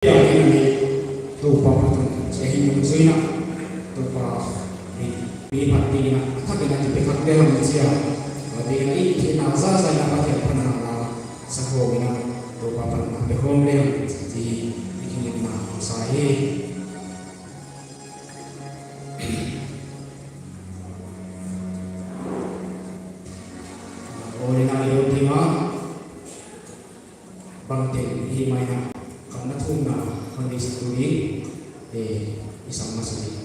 tupa sehingga musuhnya tupa di mati na tapi nanti pihak dia manusia dengan ini kita asal saya pakai pernah sekolah tupa pernah behom dia di ini na saya oleh nari ultima bangkit himaya karena tunggu kondisi ini isang masuk.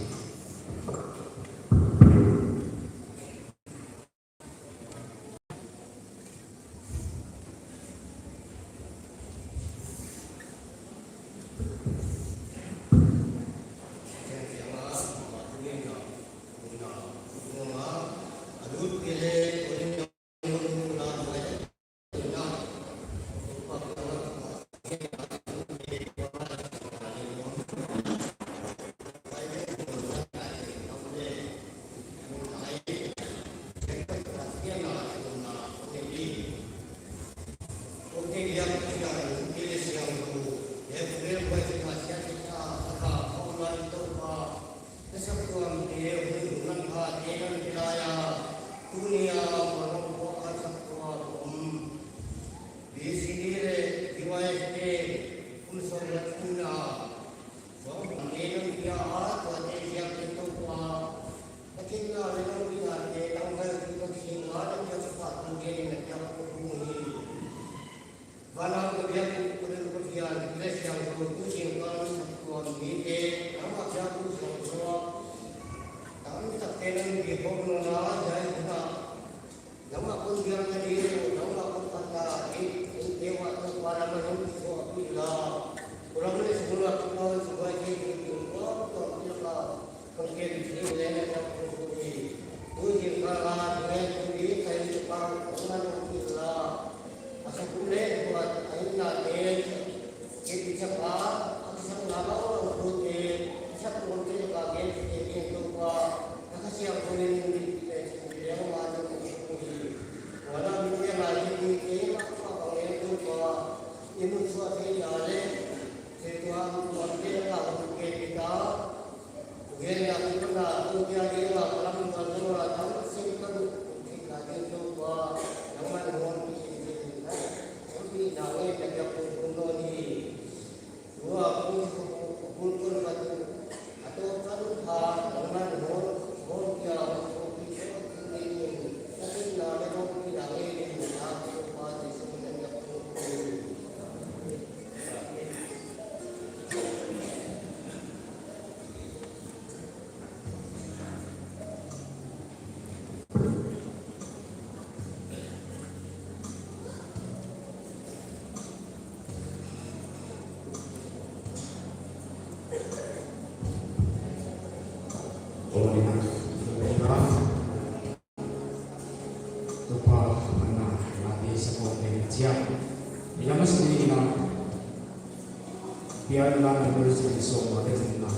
Biarlah bersih semua dengan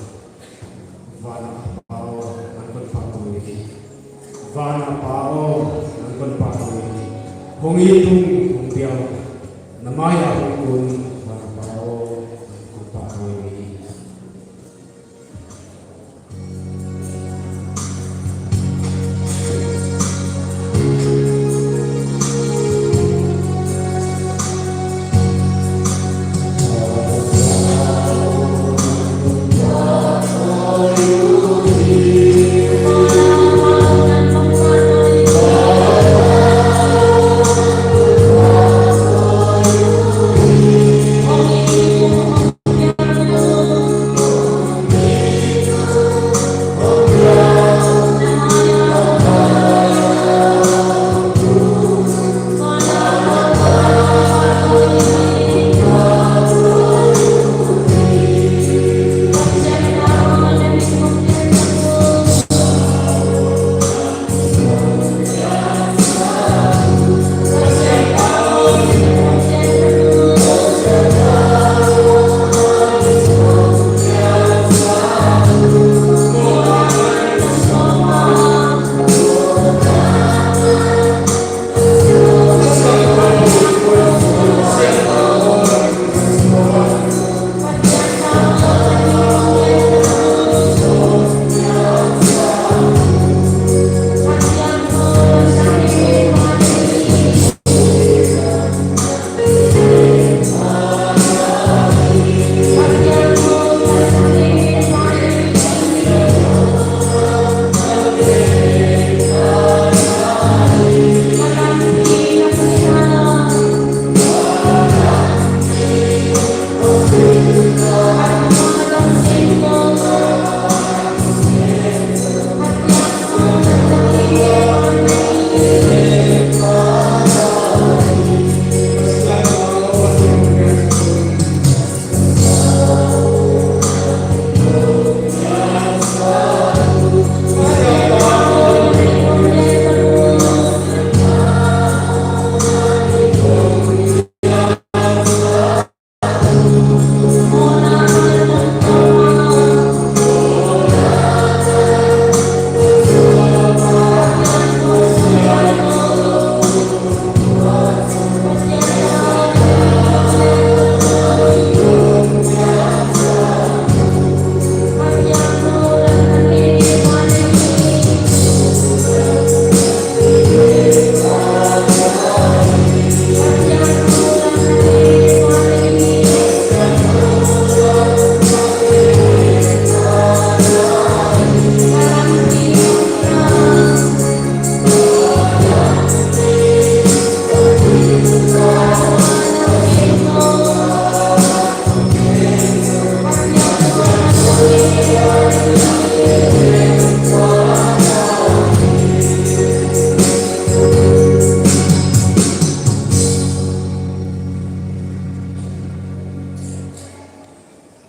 Vana Pao Angkon Pakui Vana Pao Angkon Pakui Hong Hitung Hong Piao Namaya Hongkun Vana Pao Angkon Pakui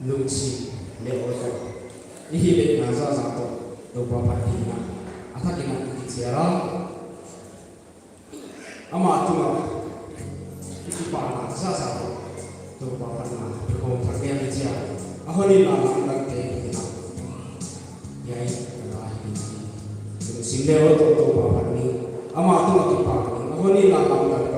lungsi leoto ihi le naza zato dopa patina athakina tiara ama atuma ikipana sa dopa patna ko thakya tiya ahoni la langte yai lahi sinde leoto dopa patni ama atuma kipana ahoni la langte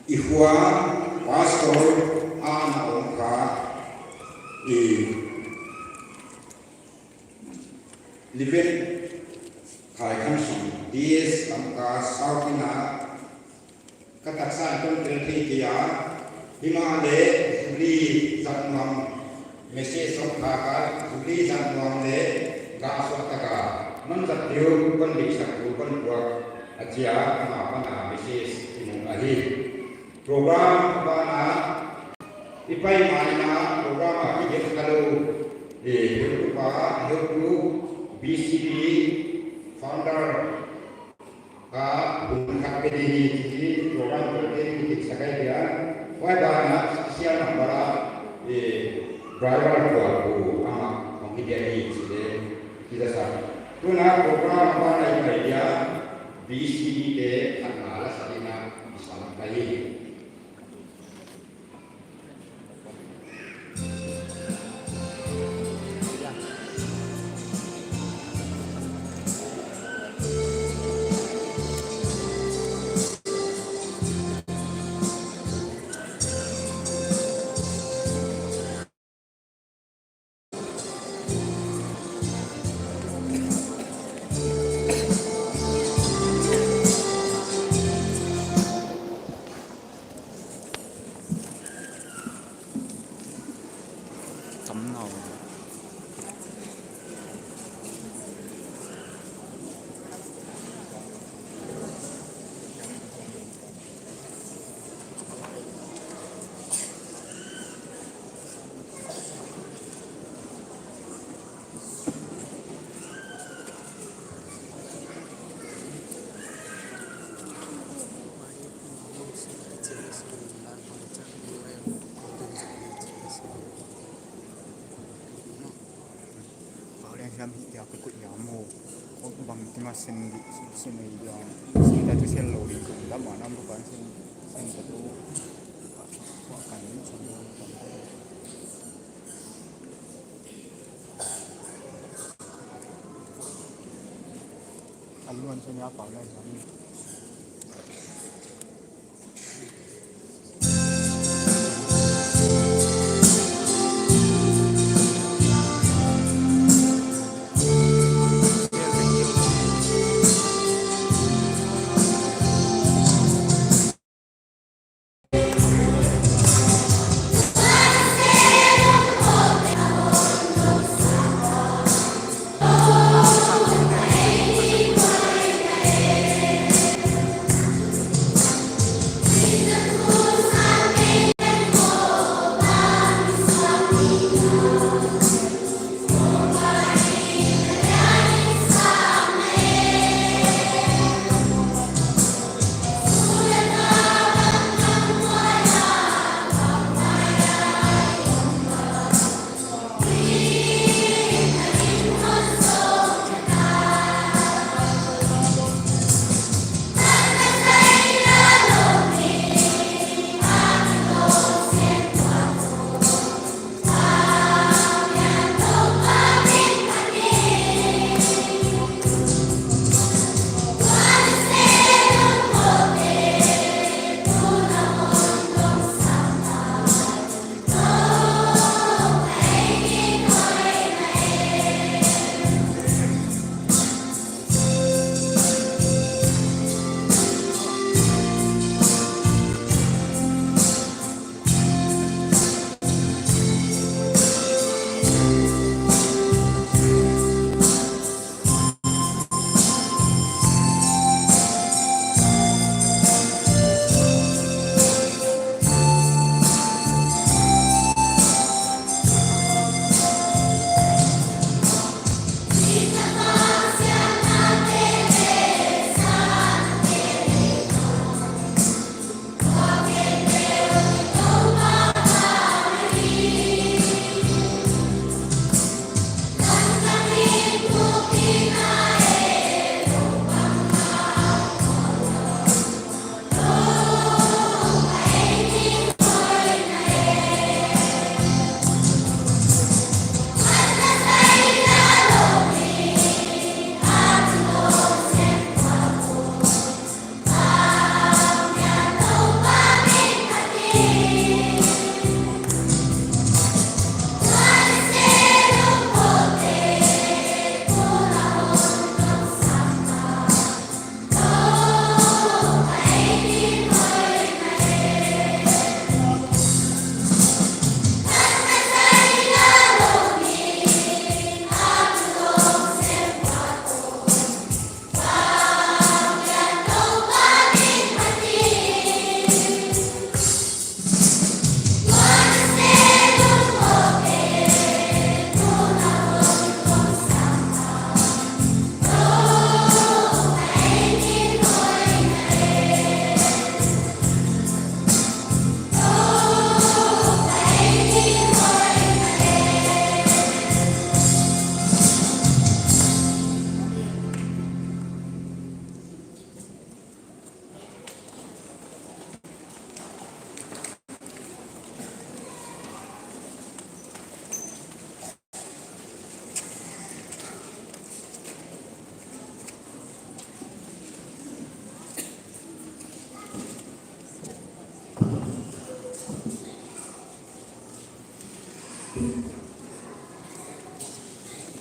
Ihua pastor ana ongka I liben khai khan som DS lamka saukina kataksa kon treti kia himale li zatmam message som khaka li zatmam le ga so taka man zat dio kon bi sak kon buat achia ma pana message mu ahi program bana ipai mana program aki kalau Berupa Yogu BCD founder Bung KPDI di program kerja sebagai dia, wajibnya siapa para driver aku amak menghidupkan sih kita sah. Tuna program apa lagi dia BCD karena salina disampaikan. Tấm nào yang dia ikut nyamu, aku bang tinggal sendi sini dia, sini tu selo di dalam mana bukan sini tu, makan ini semua. Aluan sini apa lagi?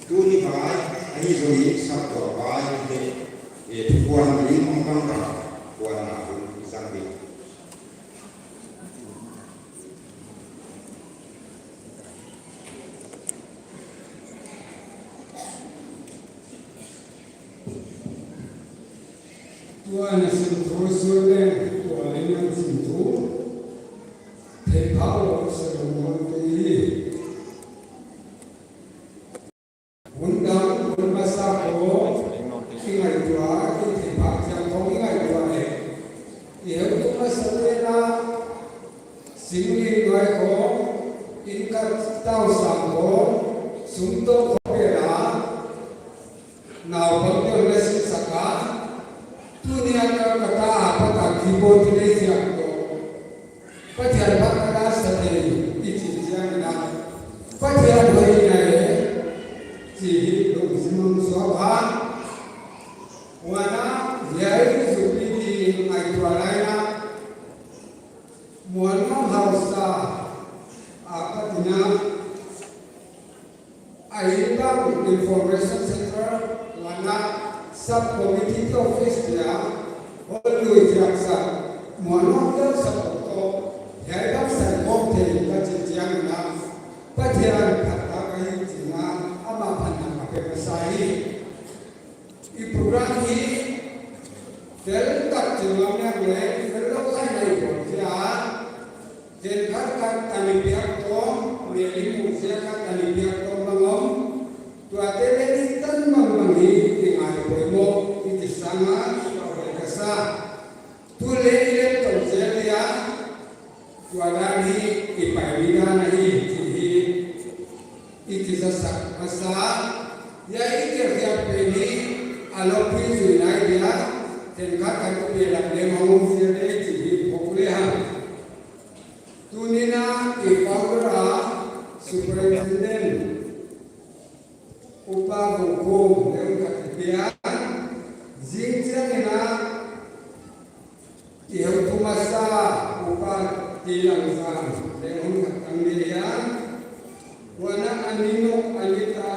tu ni bai ai zoi sa ko bai de e kuan ni mong kang ka kuan na bu sang bi Tuan asin terusule tuan yang sintu tepau sebelum ini undang bermasa ko ingai tua tepau yang kau ingai tua ia tu masalahnya sini dua ko ingkat tahu sangko suntuk kopera nau panggilan nasi sakat dunia kata apa tak keyboard ini siapa tu? Pacar pakai strategi, itu jangan nak. Pacar beri naya, sih lu semua soal. Wana jadi seperti di Malaysia, muanam hausa apa tina, ayat information center, wana subcommittee office dia oleh jaksa monokal sabto head serkomte kajian na pajaran kata kai jina ama panang pakai pesai i program ini del tak jumlahnya mulai berlokai dari kerja del kan kami pihak tom meli musia kan kami pihak tom mangom tua tele tan mangi Poimo itu sangat luar biasa. Tule ile terjadi tuanani ipaibigan nahi itu sesak masa ya itu kerja ini alopi junai dia tengah kan bilang dia mau jadi jadi populer. Tunina ipagora superintendent upah hukum yang ketiga Jinjang ina ia masa upah tilang sang dengan kandilian wana anino anita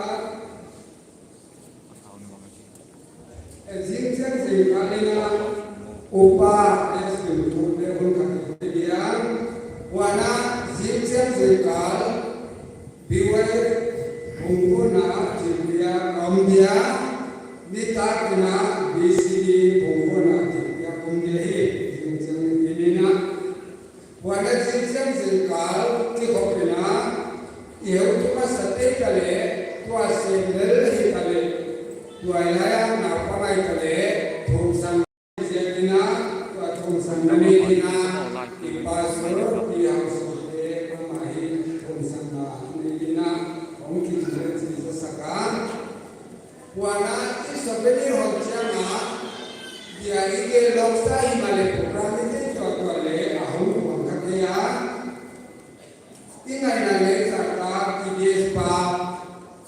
jinjang sekalina upah estimut dengan kandilian wana jinjang sekal biwai Bungkuna jibia kambia mita kena BCD bungkuna jibia kambia jinjang ini na wana jinjang sekal tikopina ia utama sate kale tua sendel kale tua ilaya na pakai kale thomsang jibina tua thomsang nami dina ipasur dia sude pemahi thomsang na dina mungkin jadi sesakan wana isabeli hojana dia ini loksa himale program ini contohnya ahun mangkatnya tinggal nale sarta IDS pa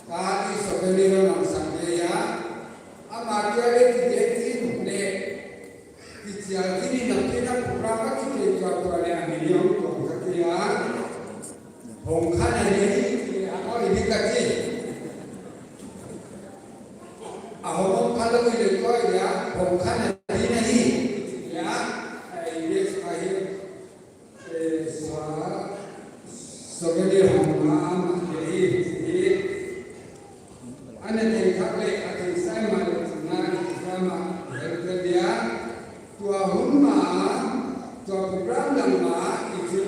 ka isabeli orang sampai amarnya le tidak ne kecil ini nanti nak program kita contohnya milion mangkatnya hongkan ini ini kaji, ahok kalau ini kau ya, bukan ini nih, ya, ini sebagai sebagai hamba jadi, anda tengok le, ada saya malu senang sama kerja, tua hamba, tua program lama itu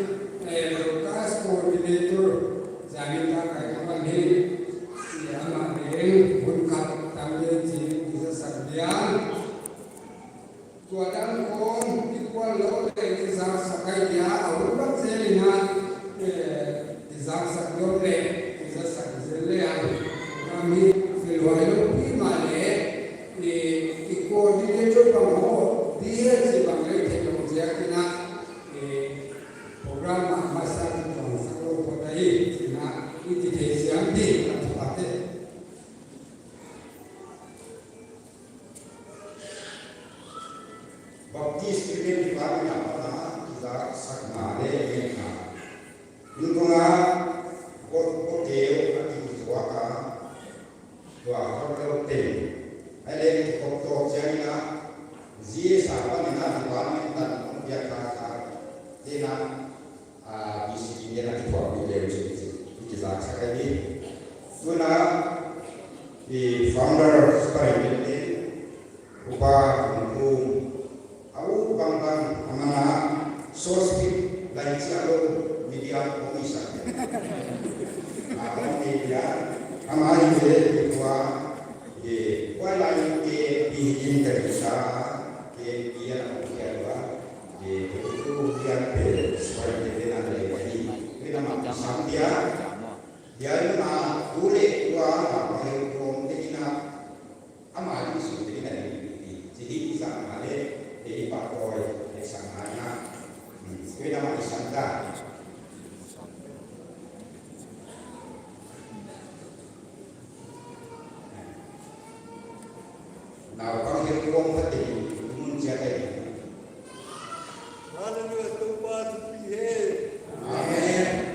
lokas koordinator. Jadi tak kaitkan ini, ia makin bukan tanggung bisa sekian. Tuadan kom ikual lo dari zak sakai dia, awal berselina zak sakyor le, bisa sakjele kami filwayo pimale koordinator kamu dia si bangai teknologi kena program masa itu potai. Itu yang di tempatnya. Baptis kita di mana apa kita sakna le kita. Lingkungan hotel atau suaka tua khâu lâu tiền hay lên công tổ chơi na dễ sao mà nên là quan mình đặt công việc cả thế là bị sự kiện là cái thuật bị đều cái giá cái gì tôi là the founder seperti upa untuk aku bangkang amana source lain siapa media komisa media amai je tua kuai lain ke bikin terisa ke dia kedua itu dia seperti itu nanti lagi kita macam santia dia itu nak boleh tua nak rom kita amai itu kita jadi bisa amai di pakoi di sananya kita macam santa nào có hiện công phát triển muốn chia tay Hallelujah, Tuhan Tuhan. amen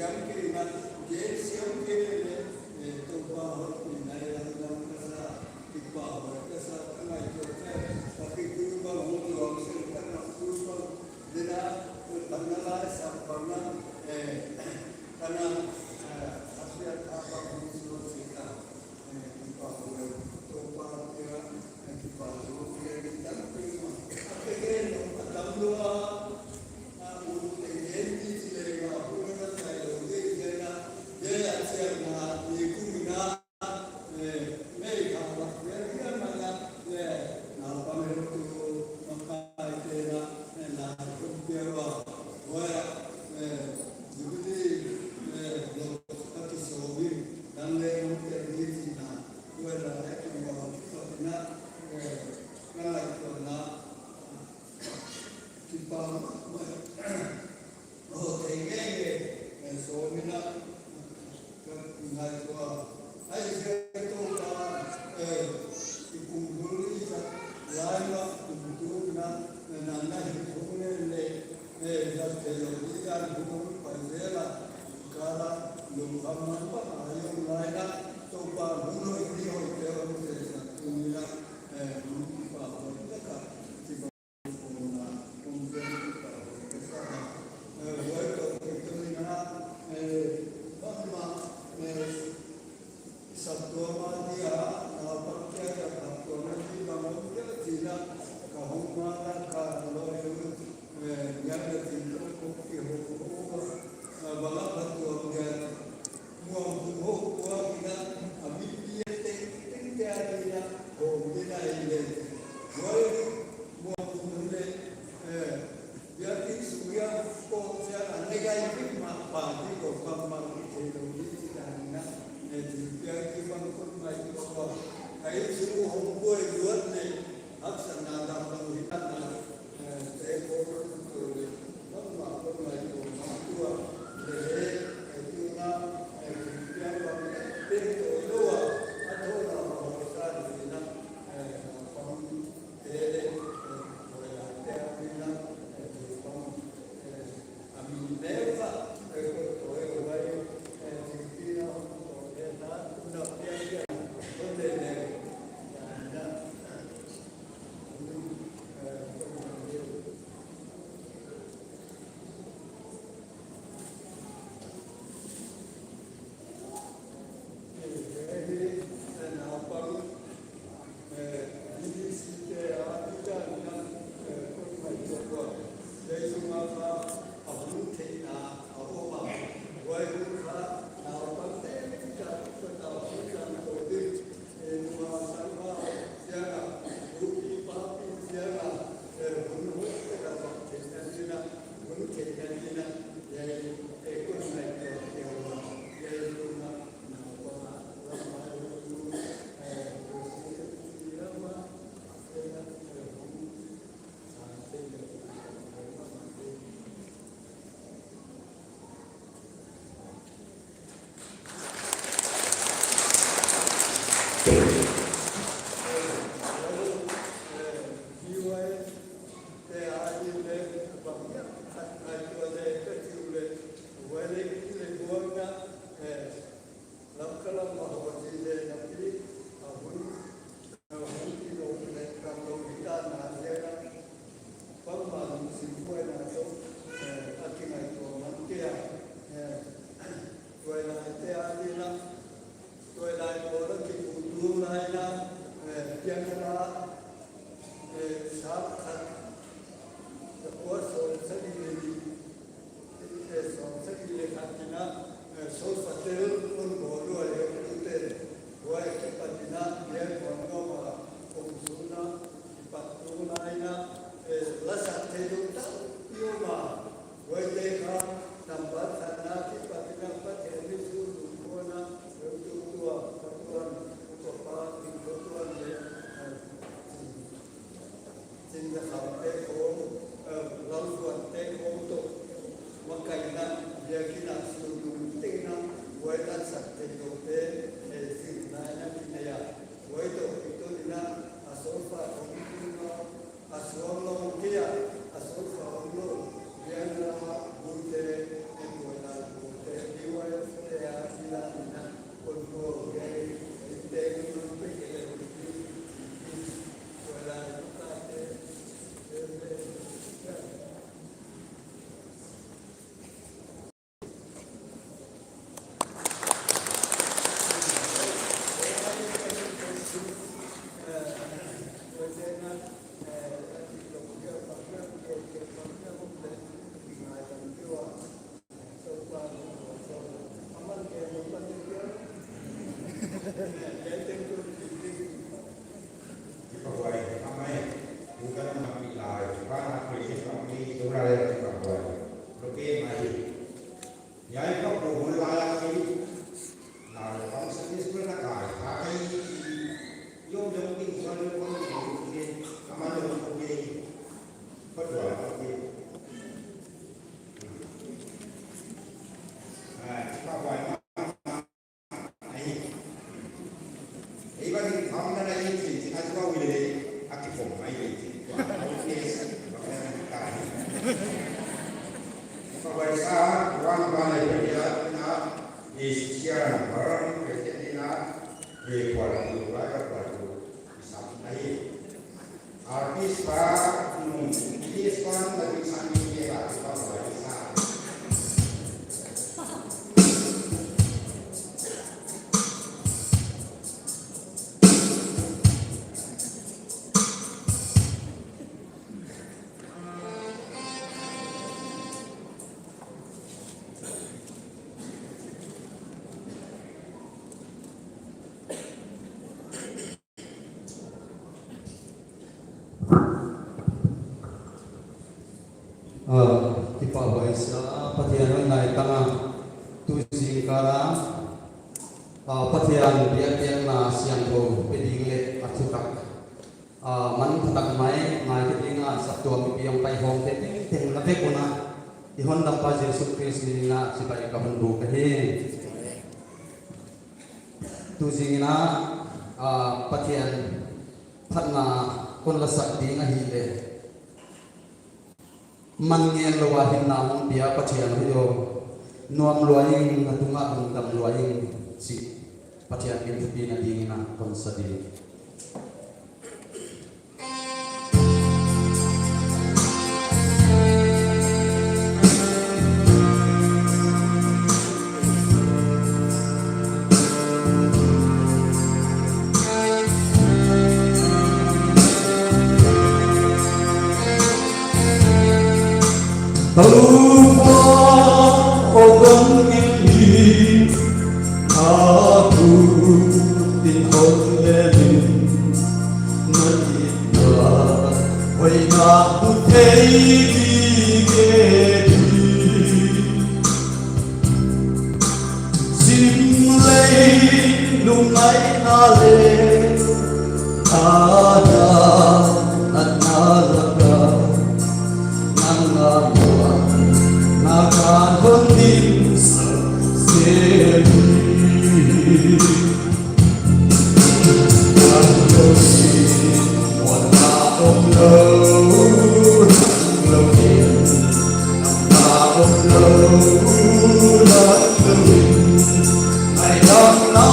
chẳng kỳ là dễ siêu kia để tôi qua hết mình này là làm cái sao thì bảo cái sao cái này cho phép và khi cứ vào một lòng sự cái nào cứ vào để là bằng là sản phẩm là karena hasil apa musuh kita kita boleh coba dia kita boleh kita terima akhirnya dalam doa untuk menjadi sehingga hubungan saya dengan dia asyikna dikumina mereka mereka mana apa mereka maka itu na kumpiwa wah jadi lokasi sobi dan lewat dari sini dua dah yang kita kalau kita kita oh tengah sobi nak ngai tua ai sesuatu kan ikungul itu lain lah untuk nana hubungan le dah terjadi hubungan pada kala lumhaman pa ayong laina to pa buno hindi ho pero sa tumila pa ka si ba na kung pa sa wala to ito na pagma sabdo ma dia na pagkya ka to na di ba mo dia kahuma ka lo yang tin ko ki ho bala batu dia muang buho kuah kita ambil dia ting dia oh dia ini woi muang buho dia ting surya ko saya negatif apa di ko kamar itu di sana dia kiban ko mai ko ai suruh hongkoi buat ni aksan nada penghitan saya ko itu mama ko mai ko tua Dia kena suruh tinggal, buat tak sakit dokter. Bahwa ramai bukan mengambil karena krisis kami sebenarnya bahwa lebih baik. Yang itu bukan layak ini. Nah, kalau sedih sebenarnya kaya yung mungkin selalu mungkin amal mungkin berdoa mungkin. Bahwa ibarat kamu dan ini sih, asal kau ini aktif pun, ini sih. Bahwa saat orang dia di siaran orang Argentina di Kuala Lumpur bisa naik. Artis Pak Iswan dari sana dia bahwa bisa. Kita baisa patian nai tanga tu singkara patian dia na siang ko pedingle atutak man tak mai ketinga sabtu ami piang pai hong teng lape kona ihon dam pa Yesus Kristus na sipai ka hundu kahe tu singina patian phatna kon lasak ding a hi le man ngel lo hin nam bia pathian hiyo nuam luaing natunga dam luaing si pathian kin pi na ding na kon sadi Lupa orang ini aku tinhon lelin nanti wai aku tegi simlei lungai nale ada nalaga nakan hondin seri Andosi wana omlo lowin na omlo lowin ay dam na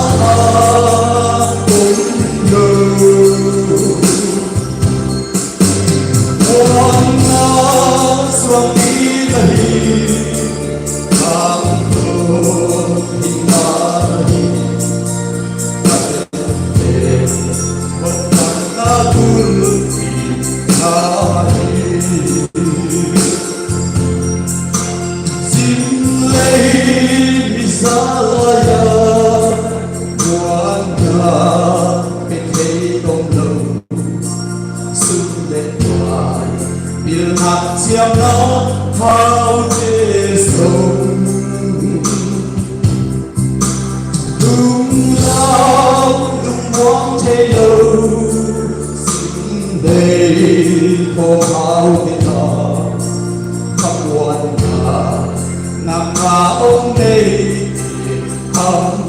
omlo wana swami nahi Siap nó thao chế sông đúng lao đúng quang thế đâu xin đây có thao thế nào khắp quan cả nằm mà ông đây thăm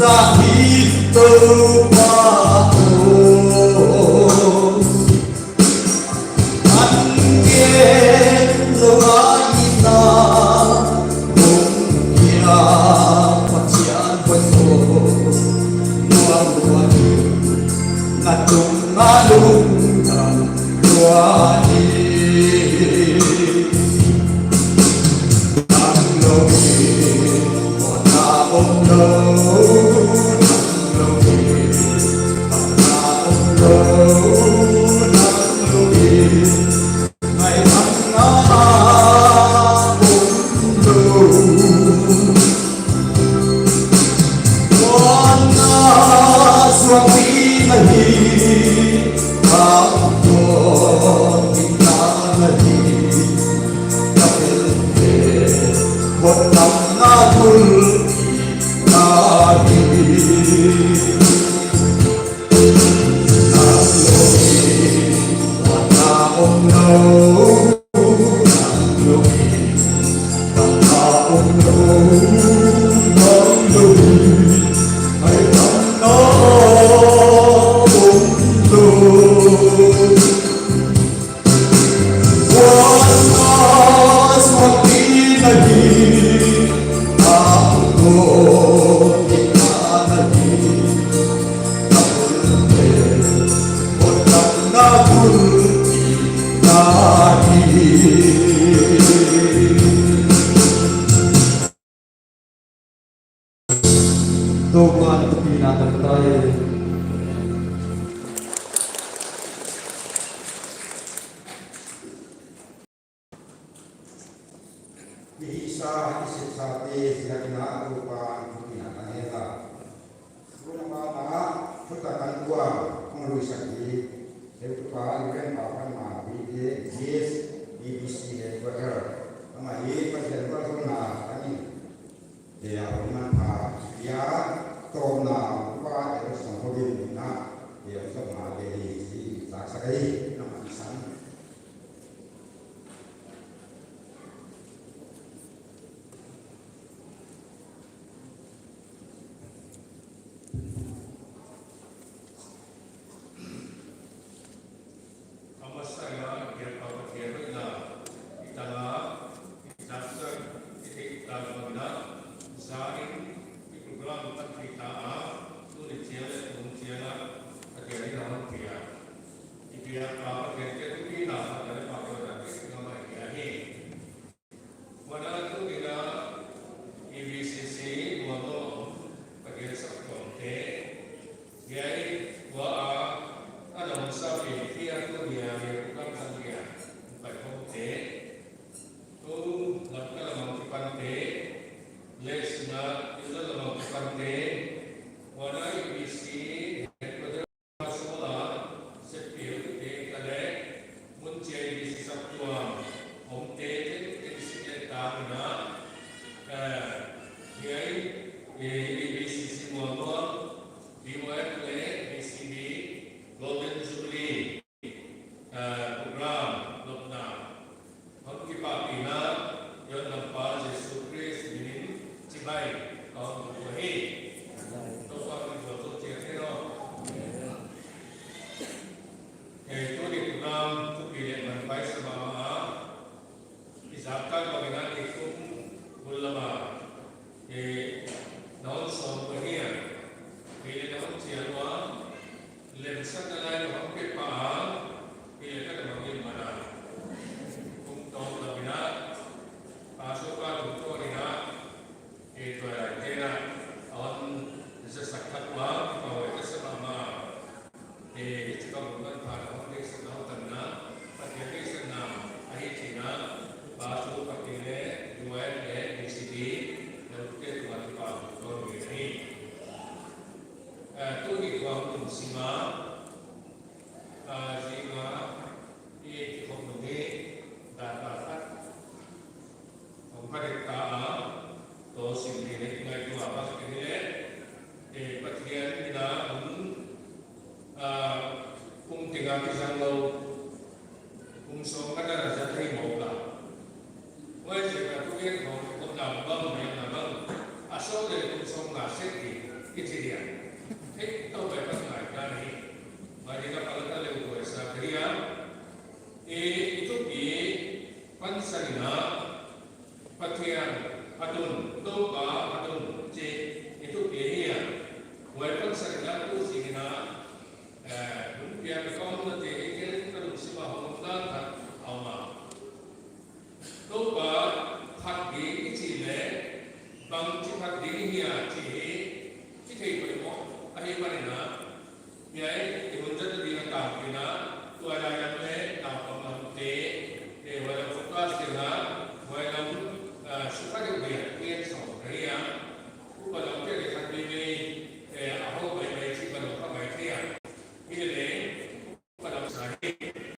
sa hito pa angin lumagita kung kinapatyan ko nuang-nuang ngalung-ngalungkan nuani ang lungin wala kong Tuhan binatang tayo. Bisa isip sate sila kinaupan binatang hela. Sebelum mana putakan dua melalui sakit. Itu pak ikan papan mabi dia yes BBC dia berker. Nama ini pasien berkena kami. Dia bermanfaat. Dia tona apa itu sambungin na dia sama jadi si saksai nama isan. Asal dari tung song ngasih di ni. Mari kita kalau lewat kuasa kerja, itu di pansarina, pakaian adun, doa adun, itu dia. Walaupun pansarina tu sihina, biar kau nanti ikan kalau siapa orang tak awak. Doa hati cile, bang ciphat diri dia cile, cile boleh ahi mana? Biar ibu jadi dengan tampina, tu ada yang le, tampam nanti, walau fokus dia, walau suka dia biar song dia, walau dia dekat ini, aku baik-baik sih walau apa baik dia, ini le, walau sakit.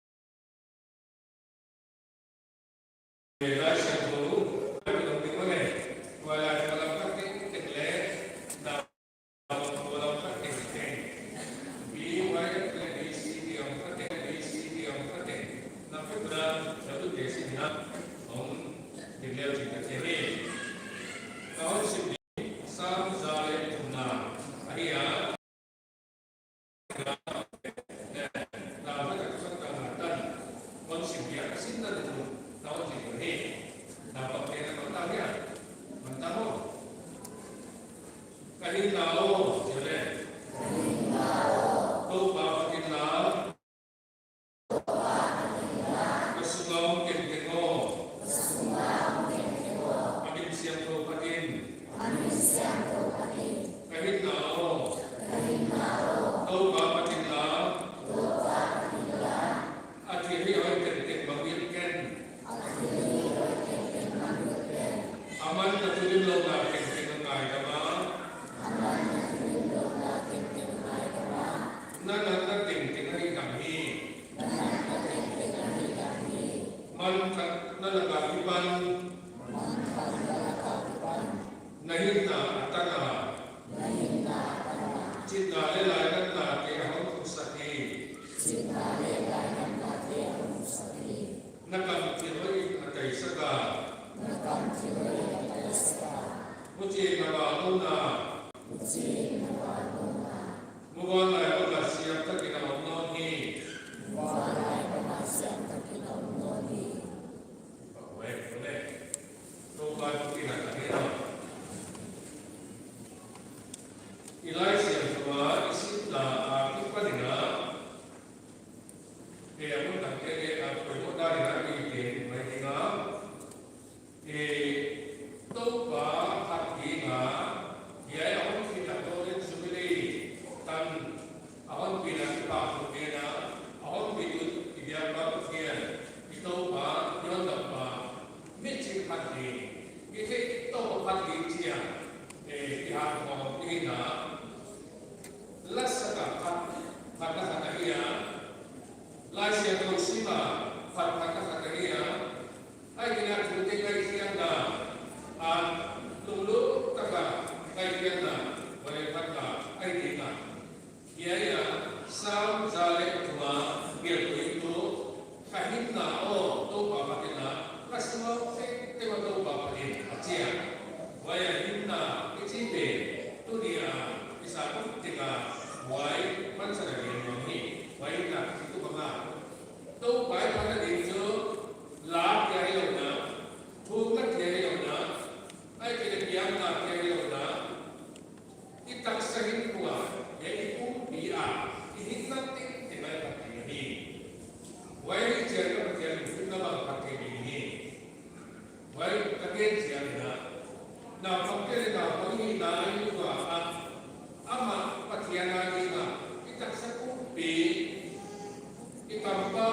Itampa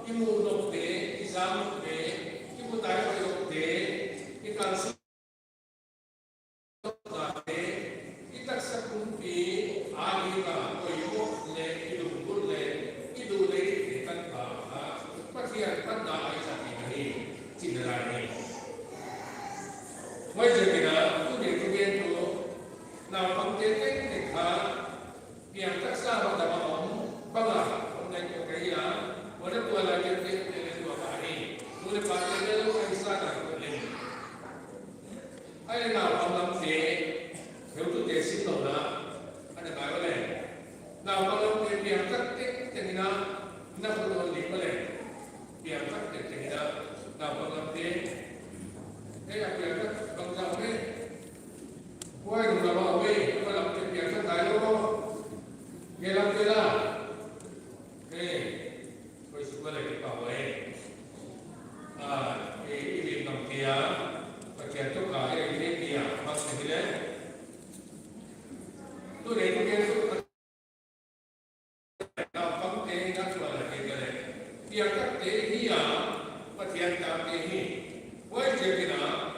imunok de Why do you go away? Well, I'm going to get up there. Hey, what's the weather away? If you come here, but you took a here, what's the weather? Today, you get to now come day, that's what I get. You got here, but you have here. Why is it now?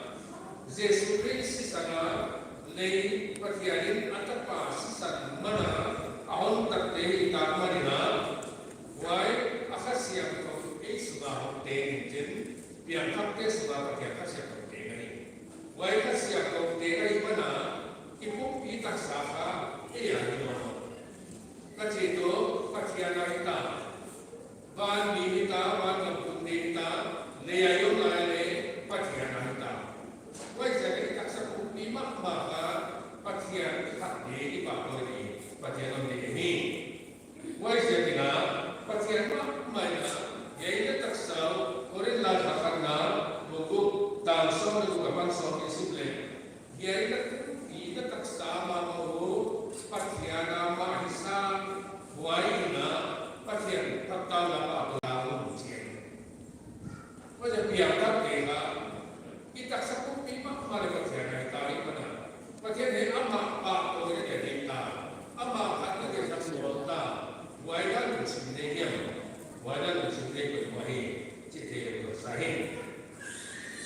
Jesus Christ lei patiarin atapa sisan mana ahon takte tamarina wai akhasia ko suga te jin pian khapte suga patia khasia ko te gani wai khasia ko te gai mana ipu ita saka e ya no kachito patiana ita ban nimita ban kumdita le ayo le patiana ita wai jadi tak sebut lima maka patian hak di bawah ini patian ini wai jadi na patian mana yaitu tak sah orang lain karena buku tanso dan bukan tanso disiplen yaitu tak sah mahu patian nama hisan wai na patian tak tahu apa lalu ujian wajah biarkan mereka kita sebut lima mereka tiada tarik mana. Bagian ini amak pak orang jadi tak, amak hati kita semua tak. Wajah bersendirian, wajah bersendirian berwahid, ciri bersahih.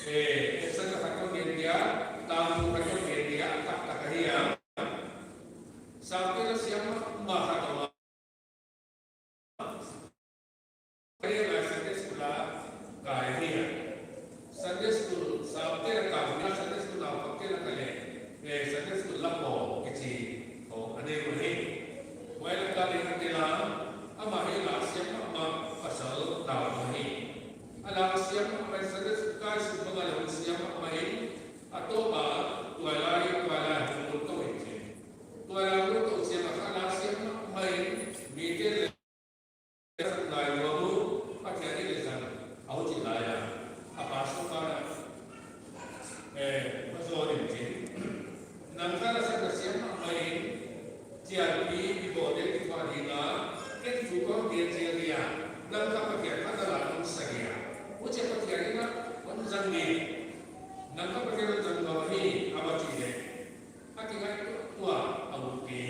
Sesuatu kata dia, tamu kata dia tak kaya. Sampai siapa maha dia Sunday sekolah kaya dia. Sunday school sampai kaya Sunday school apa kira kaya. Sunday school lapo kecil. Oh, ada yang ini. Walau kali kita ama hilang siapa ama pasal tahu ini. Alam siapa ama Sunday school kaya sebagai siapa ama ini atau tualai untuk itu. Tualai untuk siapa alam siapa ama ini mikir lain waktu pakai ini sana. Aku cipta apa sekarang? Masuk ini. Nangkara siapa main jadi ibu dia dibandingkan kan juga dia dia nangkara pakai kata lalu saja ucap pakai ini wanzan ni nangkara pakai wanzan kami apa cile akibat tua abu ke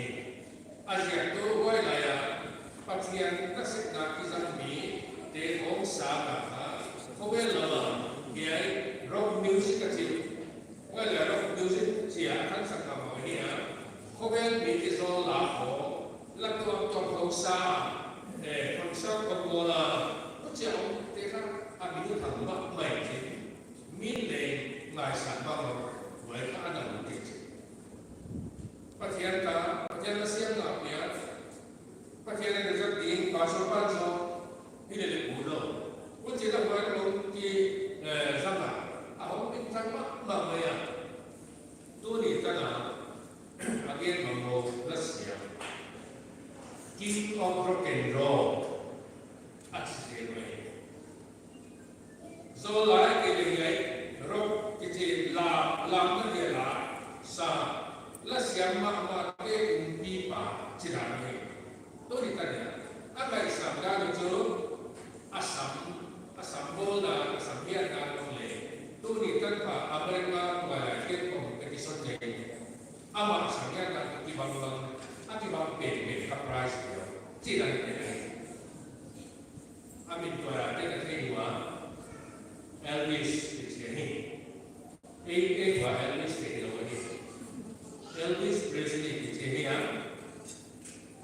asyik tu wai laya pakai nasib nak kisah ni tehong sahaja kau lama dia rock music kecil wai laya rock music siapa sakam ini ya kau bikin lagu lagu untuk bangsa bangsa Angola kau jauh dengan abis tambah main milih ngai sabang mereka ada mungkin patian nasihat ngapian patian yang jadi pasal ini le pulau kau tidak boleh di sana aku minta mak ya tu ni tanah again mambo Russia king of rock and roll accidentally so like it rock kecil lam dia sa Russia mak ke pipa cirane tu ditanya apa isam dan itu asam bola asam biar dan oleh tu ditanya Amerika balik ke kompetisi amat sangat akibat beli kapras tidak ada. Amin tuara dia kedua Elvis ini. Elvis kedua ini. Elvis Presley ini ya.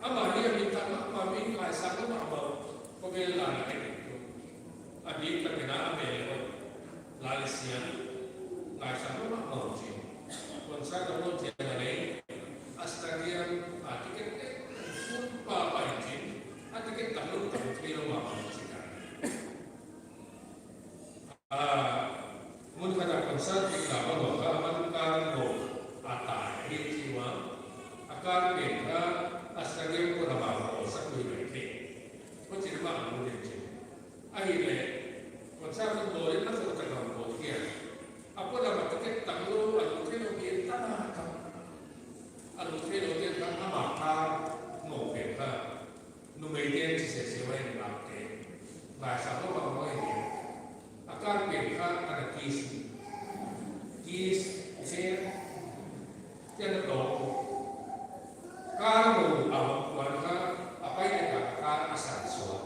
Amat dia minta mamin kaisa tu apa pembelaan itu. Adik terkena ambil lalisian kaisa tu mau sih. Konsa kalau jadi Australian tiket apa ini? Tiket tahu kilo apa sekarang? Mungkin ada konsa kita bawa kawan lo atas ini cuma akan kita Australia pun apa satu ini. Kau cuma mungkin akhirnya konsa itu boleh masuk ke dalam boleh. Apa dapat tiket tahu atau kilo kita Kamu wanita apa yang dikatakan asal suara.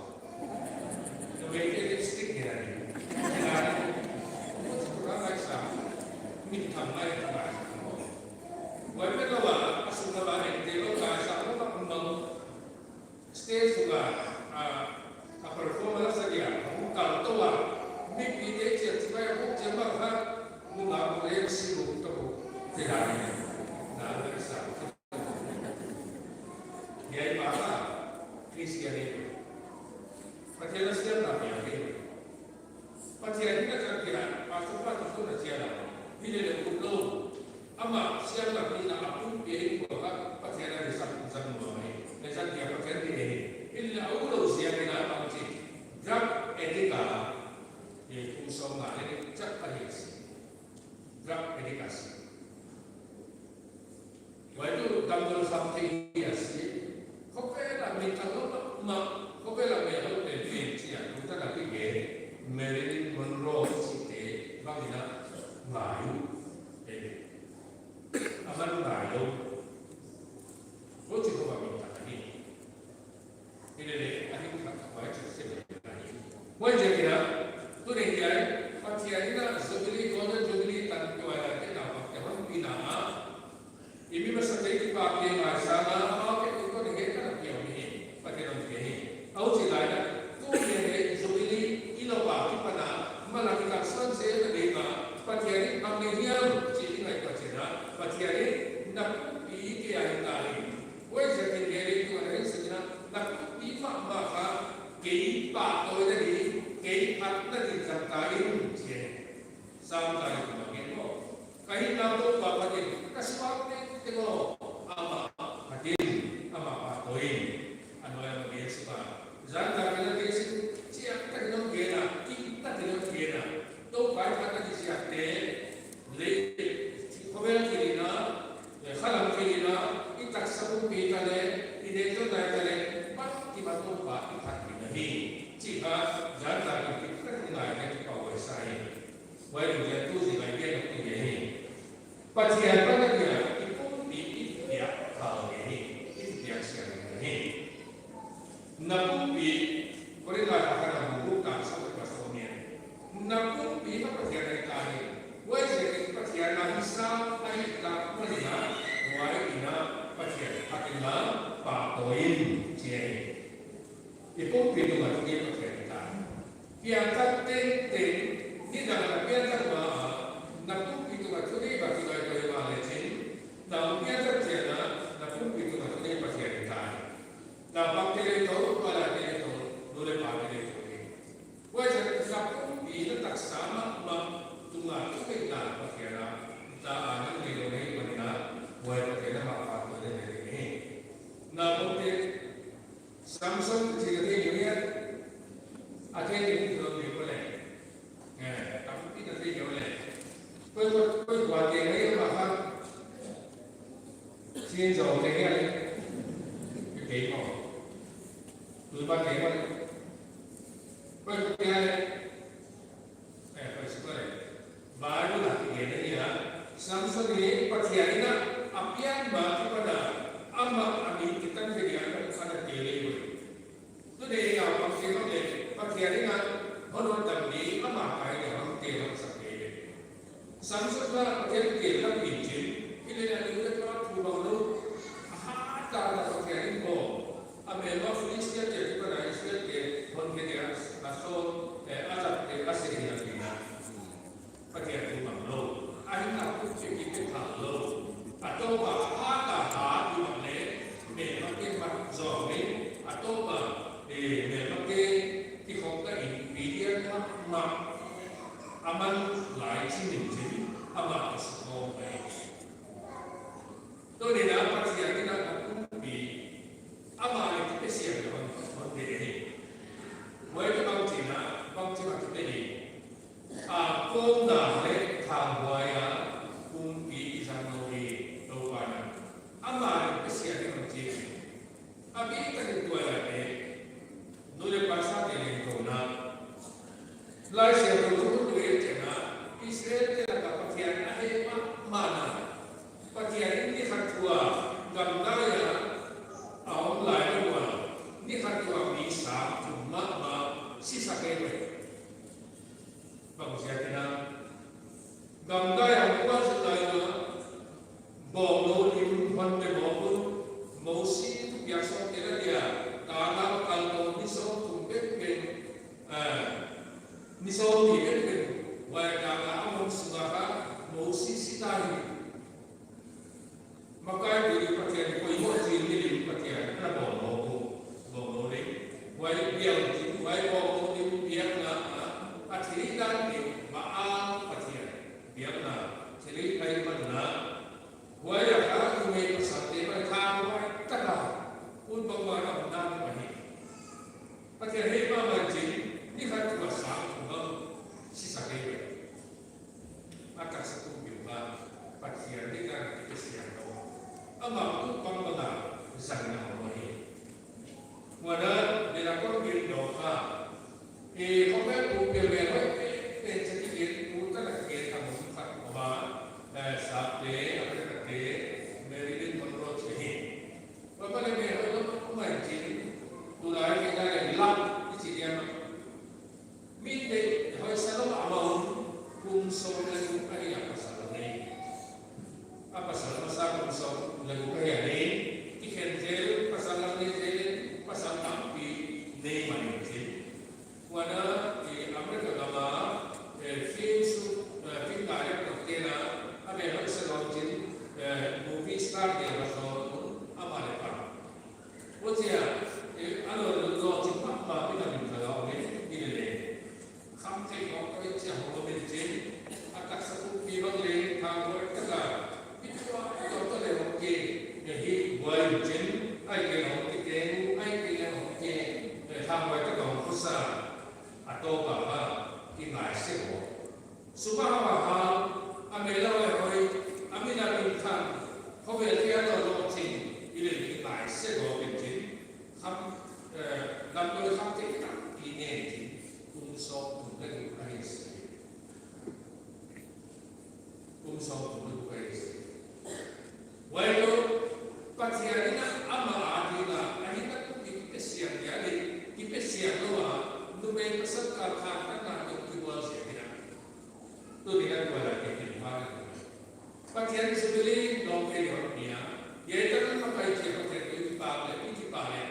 Kemudian lipstick ya ini. Kurang lagi minta mai tambah. Walaupun lawan asal lawan itu kalau asal lawan memang stage juga performance saja. Kalau tua mimpi dia supaya bukan bahkan mengambil silu untuk tidak ini. Nah, dari sana. Dia apa? Kristian itu. Percaya setiap tapi yang ini. Percaya kita kira pasukan itu nanti ada. Bila dia berdoa, ama siapa bila aku dia bahwa percaya dari satu mulai. Dan dia percaya ini. Bila aku siapa bila aku drug etika yaitu usaha ini cepat drug edukasi. Waktu gambar sampai sih. Kopela minta lo kopela melo pensi ya kita lagi ke Marilyn Monroe sih bagaimana bayu aman bayu lo cukup minta tadi ini deh aku tak baca sebenarnya wajar kira tu deh dia pakai ina sebeli kono sebeli tanpa ada kita pakai orang bina ini masa kita pakai masalah Aku cerita, tu dia Zubili iloba pada melakukan sunset mereka. Patiari Ameriam ciri mereka cerita. Patiari nak pergi ke air tali. Wajah dia itu ada sejenak nak pergi maka kei pak tu jadi kei pat tadi sampai je sampai kemarin mo. Kaya nak tu apa je? Kasih tengok apa hadir apa patoin anu yang biasa. Zanda kena kesi siap tak dengan gena, kita dengan gena. Tu baik kata siap deh, le, kobel kirina, kalam kirina, kita sabun kita le, ini tu dah le, mat kita tu pak kita ni. Jika zanda kita kena kita kau bersai, walau dia tu si baik dia tu ni. Pasti apa dia? Itu dia kau ni, itu dia siapa ni. Nakumpi, boleh akan membuka satu pastornya. Nakumpi apa perjalanan kali? Wajib perjalanan Islam ayat tak melihat, wajib ina perjalanan akilah patoin cie. Itu pintu masuk dia perjalanan. Piangkat ting, ni dalam piangkat bahawa nakumpi itu masuk dia bagi bagi lecin. Dalam piangkat tiada, nakumpi itu masuk dia perjalanan. Dapat direktur, pada direktur, boleh pakai direktur. Wajah kesapun ini tak sama tunggal tu kita perkara tak ada direktur mana wajah kita apa tu direktur. Namun Samsung jika dia lihat ada yang tidak boleh. Tapi tidak boleh. Kau wajah ini bahkan先走这个给我。Tôi bắt thấy vậy. Vậy cái này, phải xử lý. Baru lah ini ya. Samsung ini percaya ina apian bagi pada amat kami kita jadi ada delivery. Itu dia yang percaya ni percaya ina orang tadi amat kaya orang tiang sakit. Samsung lah percaya kita bincang. Ini ada juga kalau turun tu, tak percaya ini Amerika Filipinas jadi pada Israel ke konfederasi asal azab asal yang bina. Pakai itu mamlo. Akhirnya aku cekik kalau atau apa di mana mereka macam atau mereka di kota ini dia aman lain sini aman semua. Tu dia dapat siapa kita ama itu spesial orang ini. Mereka bangsa kita ini. Kau dah le kawaya kumpi sanori doana. Ama spesial orang ini. Abi kita itu ada. Nule pasal ini doana. Lain siapa tu Israel tidak dapat yang mana. Pakaian ini hak บอกโลดิมคนไปบอกคุณโมซีทุกอย่างสอนเกล้าเดียตาลาคัลโตนิโซทุกเป็นนิโซที่เป็นว่าการละอมสุราโมซีสิตาหิมากายดีประเทศคุยโมซีนี่ดีประเทศนั่นบอกโลดิว่าเดียวที่ว่าบอกโลดิมเดียวนะอาทิตย์นั้นเดียวมาอาประเทศเดียวนะทีนี้ไปมันนะว่าอยากหาตัวเองสัตย์เดียวทางว่าก็ได้คุณบอกว่าเราได้ไหมประเทศนี้มาจริงนี่คือตัวสามของเราสิสักเดียวอากาศสตูดิโอประเทศนี้การที่เสียงเราอามาคุณฟังมาได้สั่งงานเราเองวันนั้นเวลาคนกินดอกเขาแม่ปูเปลี่ยนไว้เป็นสถิติปูตั้งแต่เกิดทำสิ่งขัดออกมาสับเตะอะไรต่างๆเมริดินคนรอดเสียว่าก็เลยเมื่อเราไม่จริงตัวไหนที่ได้ลับที่สิ่งนี้มีเด็กหอยสารวัตรคุมส่งเลยคุมอะไรอย่างภาษานี้ภาษาคุมส่งเลยคุมอะไรนี้ที่เขียนเจลภาษาลังเลเจลภาษาต่างปีในมันจริงวันนั้นที่อเมริกาเราฟิล์มการ์ดเรื่องอเมริกาสโลจินมูฟี่สตาร์เดียวกับเราอามาเลปังวันที่อันนั้นเราจิตมั่นมาเป็นอะไรกันเราเนี่ยนี่เลยคำที่เขาเรียกว่าโมเดลจินอากาศสกุลมีบางเรื่องทางวัฒนธรรมที่ว่าเราต้องเรียนโอเคอย่างที่วัยจินไอ้เกี่ยวกับที่เก่งไอ้เกี่ยวกับที่ทางวัฒนธรรมภาษาatau bahwa kita sewa. Subhanallah, ambil oleh ambil dari kan, kau berarti ada orang cing, ini kita sewa begini. Ham, dalam dua ham kita ini unsur untuk berkais. Unsur untuk berkais. Walau pasiennya amal adina, akhirnya kita siap jadi, kita siap doa. Numai pesan kalkan kan untuk dibuat sebenarnya. Tu dia buat lagi kehidupan. Bagian sebelum lompat dunia, iaitu kan pakai siapa terkait pale.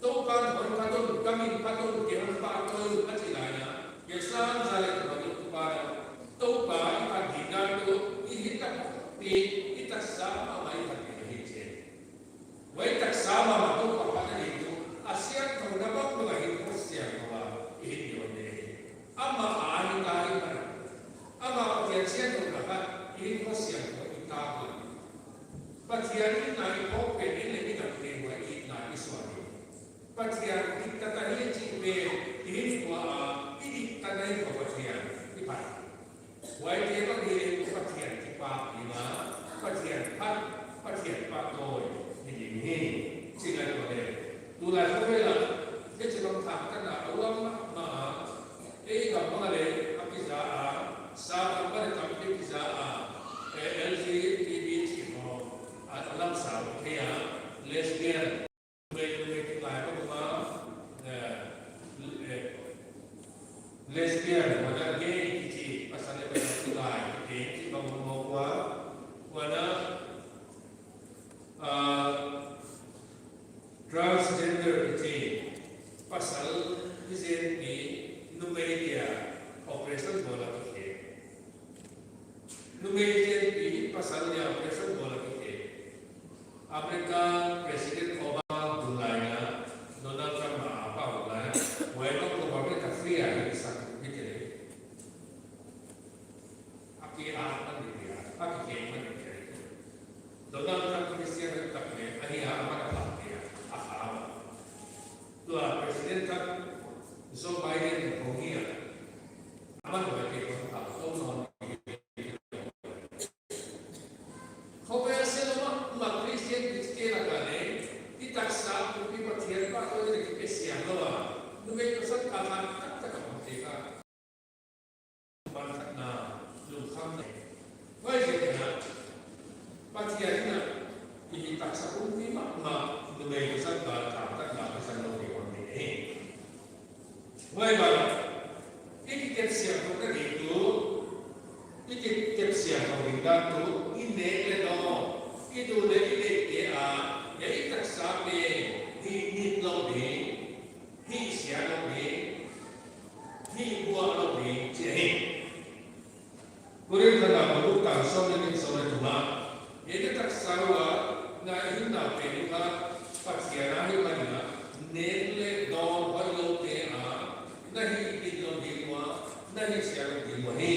Tu kan orang patut kami patut dia patut ajalanya. Biasa saya kepada pada tu pada pagi tu ini kita sama mai pagi ini. Wai tak sama tu apa itu. Asyik kau dapat mengalir persiapan. Ama ahli mana? Ama bagian itu berapa? Ini kosian itu tahu. Bagian ini naik kopi ini kita terima ini naik suami. Bagian kita tadi cipe ini ini tadi bagian di mana? Wajib bagi bagian cipa lima, bagian patoi ini sila boleh. Tulai boleh. Dia cuma katakan uangกับพวกอะไรพิจารณาสร้างก็ได้ทำพิจารณาLGBT ที่มองรักษาเทียเลสเบี้ยนเป็นที่หลายก็มาเลสเบี้ยนวันนั้นเกย์ที่ภาษาเนปาลที่หลายที่บางคนบอกว่าวันนั้นtransgender ที่ภาษาพิเศษนี้Numeria operation bola kita. Numeria ini pasalnya operation bola kita. Amerika Presiden Obama mulainya Donald Trump apa mulainya, walaupun kebanyakan kafir yang disangkut gitu. Aki apa dia? Aki keman dia. Donald Trump Presiden kafir, ini apa kata dia? Apa? Tuh Presiden Trump Joe Biden punya aman bagi orang tahu kau biasa mak Kristen di sekolah kali tidak sah untuk bertiap atau jadi kesian loh. Numai pesan kawan tak mereka banyak lukam ni. Wajibnya bertiapnya ini tak sah untuk mak numai pesan kawan tak pesan orang ini. Wajib, ini kesian kita itu, ini kesian kita itu, ini ledo, itu ngai hin na pe lu ka pathiana hi ka na nen le don hoi lo te a na hi ti lo di wa na hi sia lo di wa he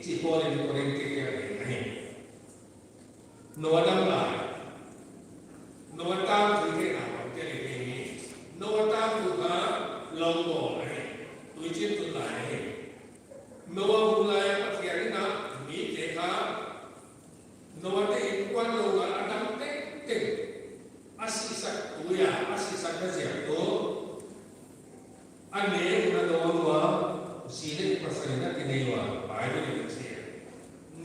chi po le ko ren ke ya he no adam la no tam tu ke na ke le ke ni no tam tu ka long bo he tu chi tu la he no bu la ya pathiana na mi te ka no te quan lo ga adam te te asisak tuya asisak ka sia to ane na do wa sile pasana ke nei wa bai do ni sia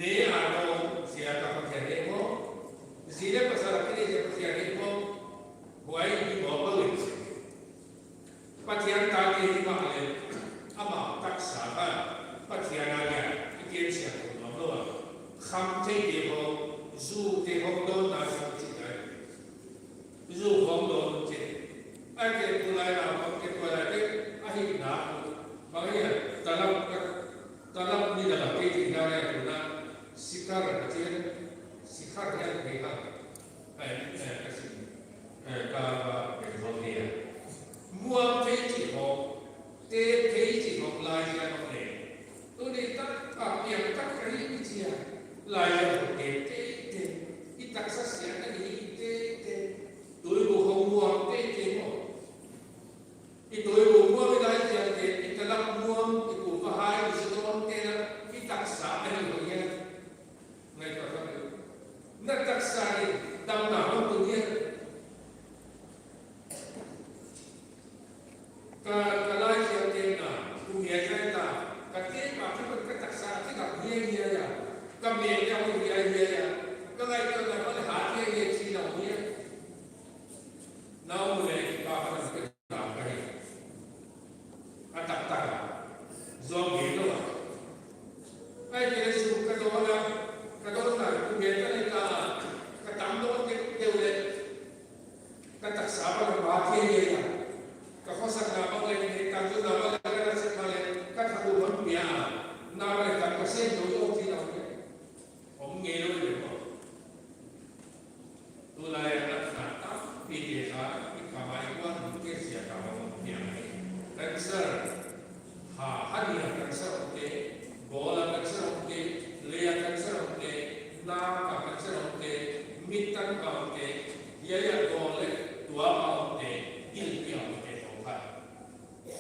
ne ano sia ka pa ke mo sile pasara ke nei sia sia ke mo buai ni bo ba le patian ta ke ni ma le ama tak sa ba patian na ya ke sia ko no lo kham te ke ho zu te ho do na sa chi dai zu hong do che ai ke tu lai na ko ke ko la ke ai na makanya dalam ni dalam kita yang guna sikar kecil sikar yang mereka kasih kalau berboleh muam peji ho te peji ho lagi yang boleh tu ni tak apa yang tak kali ni dia lagi yang boleh te itak sasnya kan ini te tu ibu ho muam peji ho itu ibu muam lagi yang te dalam muam itu bahaya di situ orang kena kita sah dengan dunia, mereka kata, nak tak sah dalam nama dunia. Kalau yang kena dunia kita, ketika kita tak sah kita dunia ya, kami yang dunia ya, kalau kita dapat hati yang sila dunia, namun kita akan berkata, atak zong gitu lah. Ay kaya su kadola kumeta ni ka katamdo ke ulit kataksaba ng bakit niya kakosak na pa ngayon kanto na ba nagkakaroon sa mali katakuban niya na balik kasi doon tinaw niya ngayon ito tulay at nata pili ka ikamaiwan mungkin siya kawan niya cancer hadiah cancer oke, bola cancer oke, leher cancer oke, naga cancer oke, mitang oke, yaya boleh dua oke, gilpi oke oke,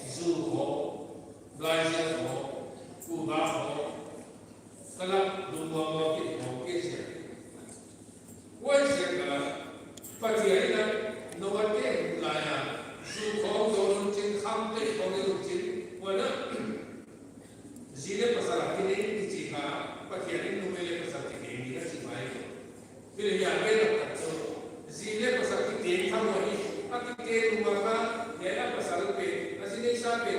zuho, belajar ho, kubah ho, kelak dua oke sih, wajib lah, pagi nomornya layan, zuho dorong cing hamil dorong cing wala zile pasal kini dijiha pakian numele pasal kini ni kasi mai bila ya bela so zile pasal kini kamu ni ati ke rumah ya pasal pe asini sa pe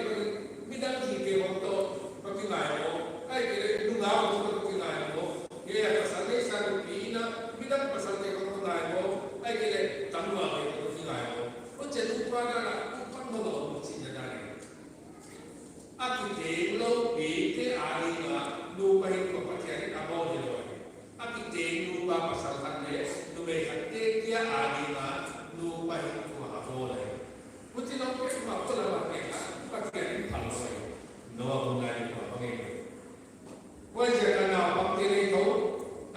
bidang jike waktu pakinai mo ai ke dunga waktu pakinai mo ya pasal ni sa rupina bidang pasal ke pakinai mo ai ke tanwa ke pakinai mo o cetu pada upang mo Aki lo bete ari la lupa itu pakai apa dia lo. Aki lupa pasal tadi lupa hati dia ari la lupa itu apa le. Mesti lo pakai apa lah pakai pakai lo. Noa bunga itu apa ni? Wajah kena pakai itu,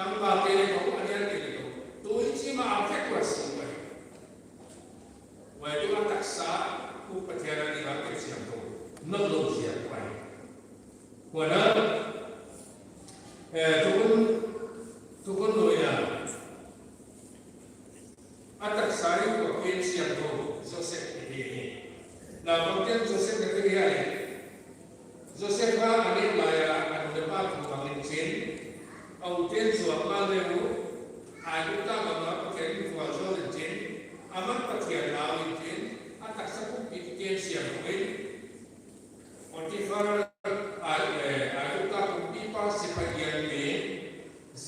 tanpa pakai itu ada itu. Tu ini mah apa kuasa? Wajah atak sah, ku pakai ni pakai siapa? Nggak siap lagi. Wadah, tukun loya. Atak saya pakai siap tu, Joseph ini. Nah, pakai Joseph ketiga ni. Joseph kan adik laya, anu dapat bukan cincin. Auten suap malu, anu tak bangga pakai bukan cincin. Amat pakai lawan cincin. Atak saya pakai siap tu. Motifar adukah pipa sebagian B Z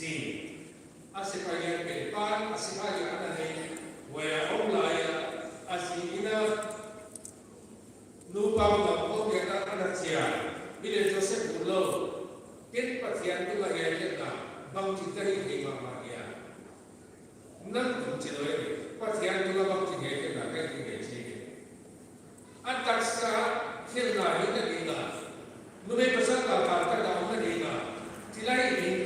sebagian B pan sebagian ada ni waya online asikina lupa mengapa kita ada siapa bila Joseph Ulo ken patian tu lagi ada bang cinta ini mama dia nan tu cewek Patihan dua waktu dia ke belakang dia sini. Antar sa khilna ini dia. Nume pasal kalau kita dah mana dia. Tilai dia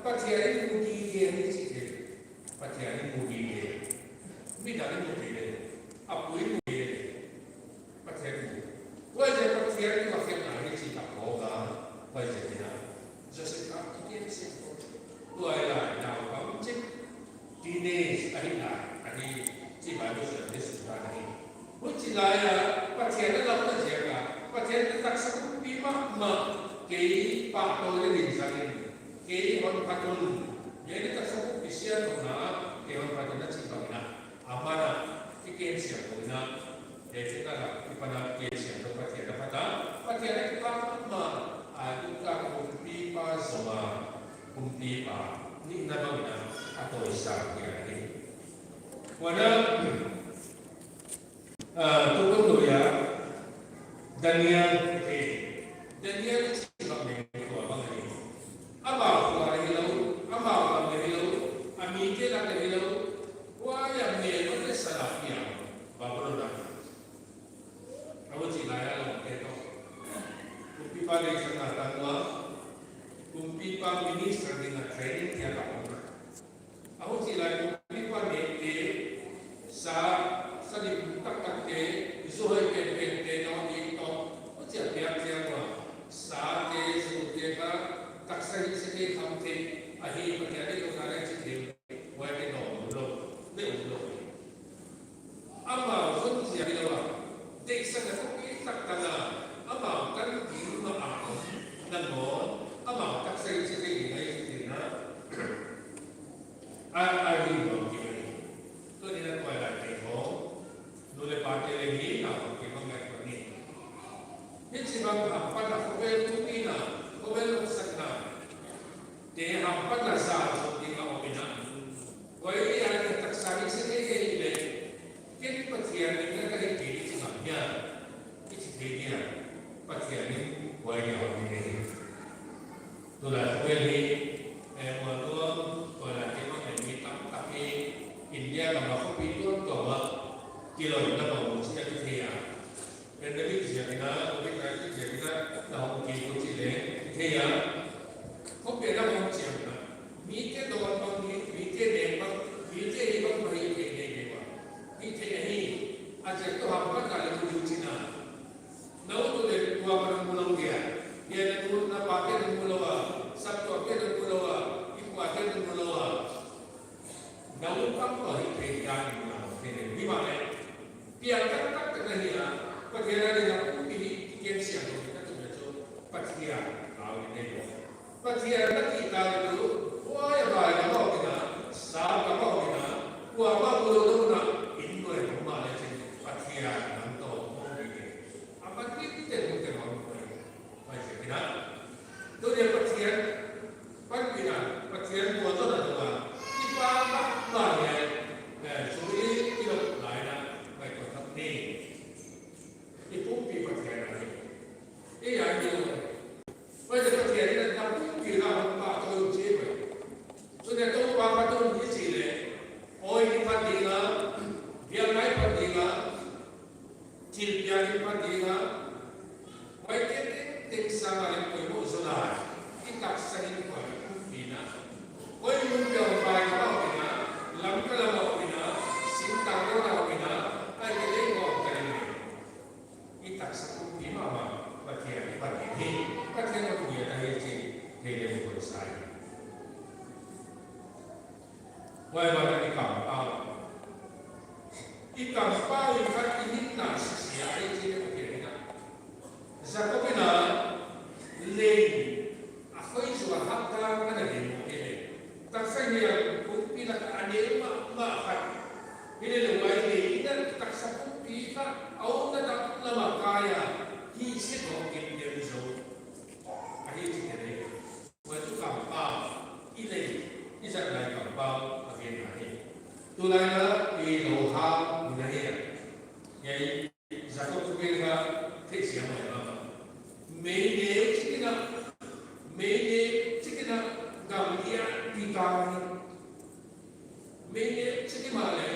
patihan ini mudi dia ni sini. Patihan ini mudi dia. Bida ini mudi dia. Apa ini mudi dia. Patihan ini. Wajah patihan ini waktu hari sih tak hoga. Wajah dia. Jadi kalau kita sih. Wajah dah kamu cek. Dinis ahina ani ci baru sudah sudah ni. Bukan laya patihan dalam terjaga. Patihan tak sakut bima ke pak boleh dijaga. Ke orang patun. Jadi tak sakut bisian mana ke orang patun nak cipta mana. Amana fikir siapa mana. Jadi kita di pada kiasi atau patihan dapat patihan kita aduka kumpi pa sama kumpi pa. Ni nama mana atau Islam yang ini. Wana tukang doya Daniel sebab mereka abang ini. Abang keluar hilau, abang hilau, amite nak hilau. Wah yang mereka salah yang bapak dah. Awak cilaya lah kita. Kumpi pada sana tanwa, kumpi pada minister dengan training yang tak pernah. Awak cilaya kumpi pada mereka sa dibuka ke zuhur ke nama itu. Awak cilaya siapa? Sa ke sudah tak sah sekali kami ahi berjaya dengan cikgu. Wajib dulu. Apa untuk siapa lawak? Desa nak tak kena. Apa kan di rumah aku dan mo. Apa tak saya sekali ini na. Ahi bagi. Tu ni nak kau lagi mo. Nolak parti lagi nak kita mengenai ni. Ini sebab apa nak kau beli na, kau beli sakna. Dia apa nak sah di kau bina. Kau ini ada tak sah sekali ini. Kita patihan ini kan ini sebabnya. Dia patihan ini wajib ini. Tulah beli maklum kalau kita minta tapi India kalau kopi itu kalau kilo kita mau mesti kita dia. Jadi kita kopi kita tahu kilo cile dia. Kopi ada mau siapa? Mite doang bang mite dempang mite ibang beri kene dewa. Mite ini aja tu apa kalau tu Cina. Nau tu le dua orang pulau dia. Dia nak turun nak pakai dan pulau Sabtu pakai dan pulau Ibu pakai dan pulau. Nau apa itu yang mana? Di mana? Dia tak kena dia. Perkara dia ini kian siang kita tu macam perkara awal ini. Perkara kita itu, wah ya baik apa kita, sah apa kita, wah apa pulau tu nak ini yang mana sih perkara nanti. Apa kita mungkin orang macam kita. Tu dia perkara perkara buat tu dah tuan. Kita banyak. Suri kita lain baik kita ni. Itu pun perkara ni. Yang itu. Macam perkara ni tak pun kita apa tu cakap. Sudah tu apa tu ni cile. Oh ini perkara. Dia naik perkara. Cilpian perkara. Baik kita sama dengan kau sudah. Kita sahih kau bina. Kau mungkin baik kau bina. Lampu lampu bina. Sintang kau bina. Aje kau kena. Kita satu bina apa? Bagian ini. Bagian aku dia dah hiji. Dia bukan saya. Wai mana ikan pau. Ikan pau ikan ini nasi siapa ini bagian. Saya bina lagi. Aku itu harta mana dia ini. Tak saya bina ada mak. Ini lebih ini dan tak satu kita awak tak lama kaya hisap mungkin dia bisa. Akhir ini, waktu kampau ini bisa lagi kampau akhir hari. Tulangnya di loha budaya. Jadi zakat sebenarnya tak siapa. Mene cikina gamia di kami. Mene cikimale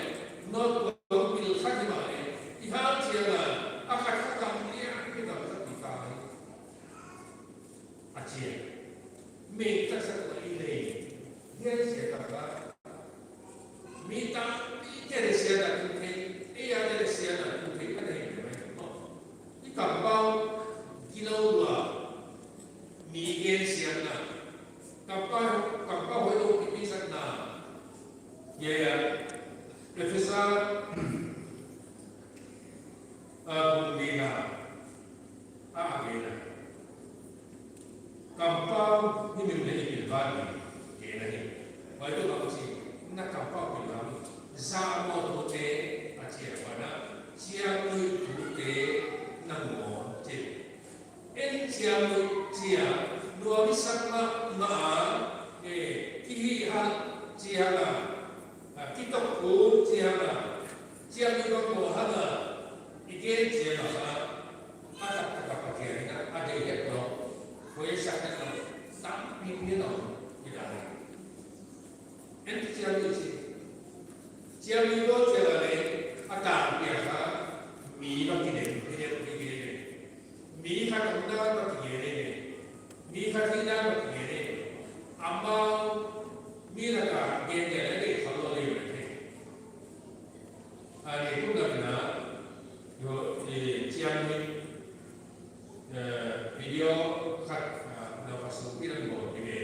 nó cũng bị khác như vậy thì hai chuyện là akat khakam dia kita bisa kita acian minta satu ini dia siapa minta dia siapa tu dia ada siapa tu ada yang di kampau kilo dua migin siapa kampau itu bisa na ya profesor Bunda Agena kampau ni menjadi bilbani kena ni baru kamu sih nak kampau bilbani sama tu acian pada siapa tu namo cip siapa dua bisakna kihihan siapa kita pun siapa juga hana igen siapa ada pakai ada yang boleh sakit tak pindah tidak entah siapa itu siapa ada biasa mi bagi mi hak kita bagi mi hak kita bagi ambau mi laka gen lagi kalau lagi ada itu dah yo siapa video kat dapat supi dan bawa ini.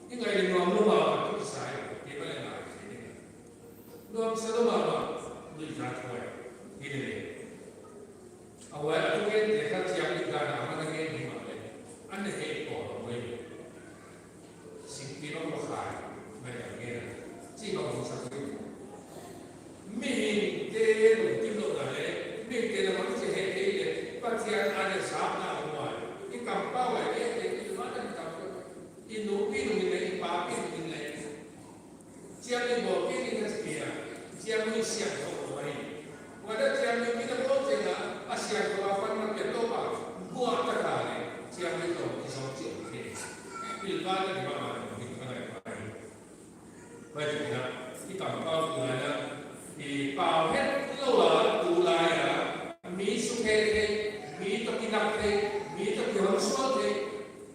Ini kalau ngomong rumah itu saya, kita yang nak ini. Ngomong satu rumah beli satu ini. Awal itu kan dekat siang juga nama lagi ni mana. Anda hekor boleh. Singkiro bukan, macam ni. Jika kamu satu, mungkin kilo dah. Mungkin nama tu hekor. Pasien ada sabda rumah. Ini kampau ini mana kampau? Inu ini papi ini. Siapa bawa ini sekian. Siapa ini siapa bawa ini. Wadah siapa kita bawa cina. Asyik kawan nak bertoba. Buat terkali. Siapa itu disauci. Bilbao di mana? Di mana? Baik kita kampau di mana? Di Pawet luar Tulaya. Mi sukai mi to kinakte mi to kihamsote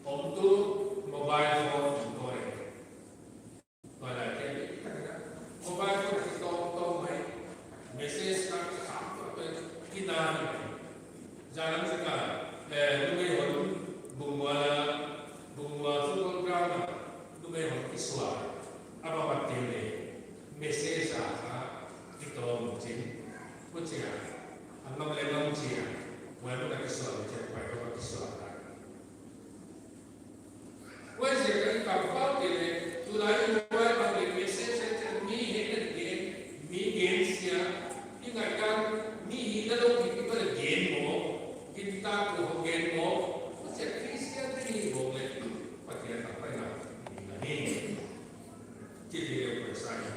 untuk mobile phone kore pada ke mobile phone to mai message ka kita jalan sekarang lumai hon bungwa football ground lumai hon kiswa apa patile message kita mungkin kucing Angam lelong cia, walau tak kisah, cepat kau kisah. Wajib kan kapal ini, tulai buat bagi mesej mi hendak game sia, ingatkan mi hendak kita game mo, kita tu game mo, macam Kristian ni boleh, pakai apa nak ini, jadi dia bersaya.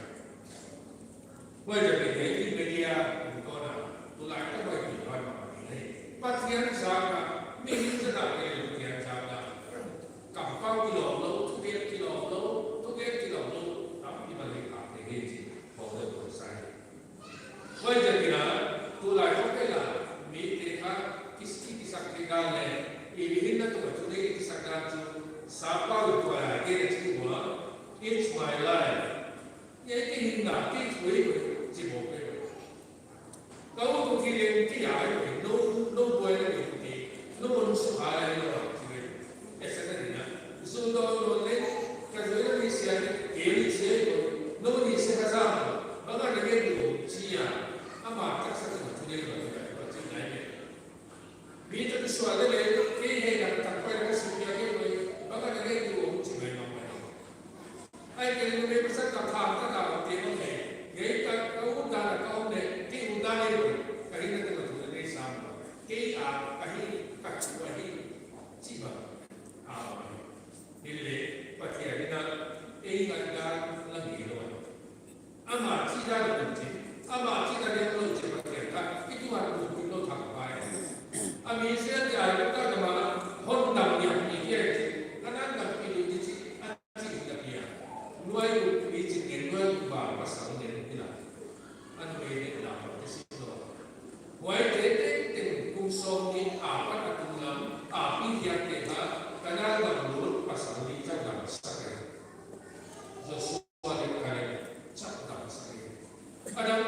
Wajib ini media orang. Tulai itu bagi orang ini. Pasien sama, mungkin sedang pasien sama. Kampau kilo, tujuh kilo, tapi balik apa ini? Boleh bersaya. Wajib kita tulai itu lah. Mereka kisah kita ini hendak tu curi kisah kita. Siapa itu ada itu semua. It's my life. Ini hendak curi cibok. Kau tu kira kira no boleh ni, no boleh suara ni orang kira. Esok ni na, so do le, kerja ni siapa, kiri siapa, no ni siapa sama, bagai dia tu cia, ama tak satu tu dia tu macam ni. Bila tu suara le, kiri nak tak payah kasi dia tu, bagai dia tu macam ni nama. Ai kiri ni besar tak faham tak dia tu. Gaya kau dah kau ni, ti dah ni. Kali ni tu tu ni sama. Kaya kali kali ciba. Ini pakai ni nak ingatkan lagi loh. Ama tidak berhenti, ama tidak dia berhenti pakai tak. Itu harus kita tak baik. Ami saya dia kita kemana? Honda yang ini dia. Karena tak pilih di sini, aci kita dia. Luai itu di sini luai bah pasal ni.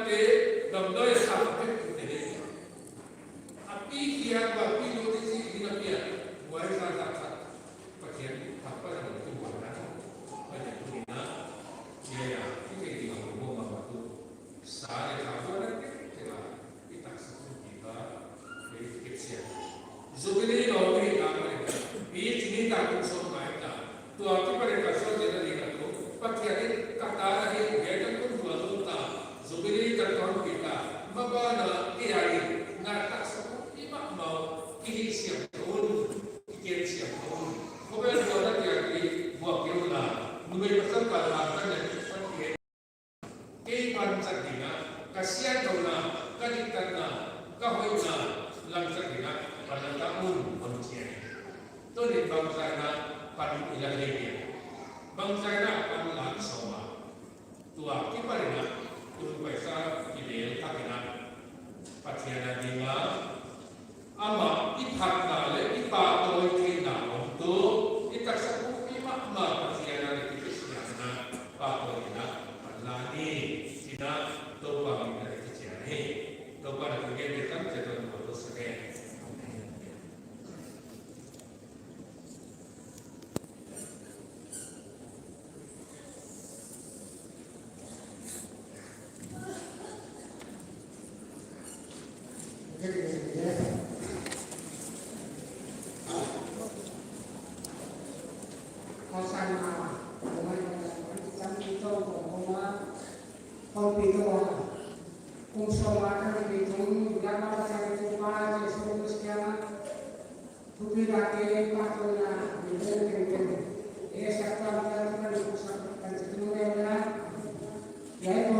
te damdoi sa ke te api kia ba pi do ti si ina pia wai sa sa sa pakian apa yang itu buat na banyak punya dia ya ini di ngomong apa tu sa ya sa tu ada kita kita kita verifikasi zubili no ni ka ini sini tak usah main dah tu aku pada kasar jadi aku pakian kata lagi dia kan pun dua luta zubili terkau kita mabana irai ngata semua imak mau ini siap tahun ikan siap tahun mungkin dua lagi lagi buat kira number pesan pada akan yang pakai kehidupan sakina kasihan kau na kadikan na kahwin na langsung na pada tahun manusia itu di bangsa na pada ilahi bangsa na pada langsung tua kipada na tu pesa ideal kakina patiana dinga ama ipak na le ipak toy kina untuk itak sapu imak ma patiana le kisiana pakoy na lani sina to pang na kisiane to para kege kan ceton foto sake Ya,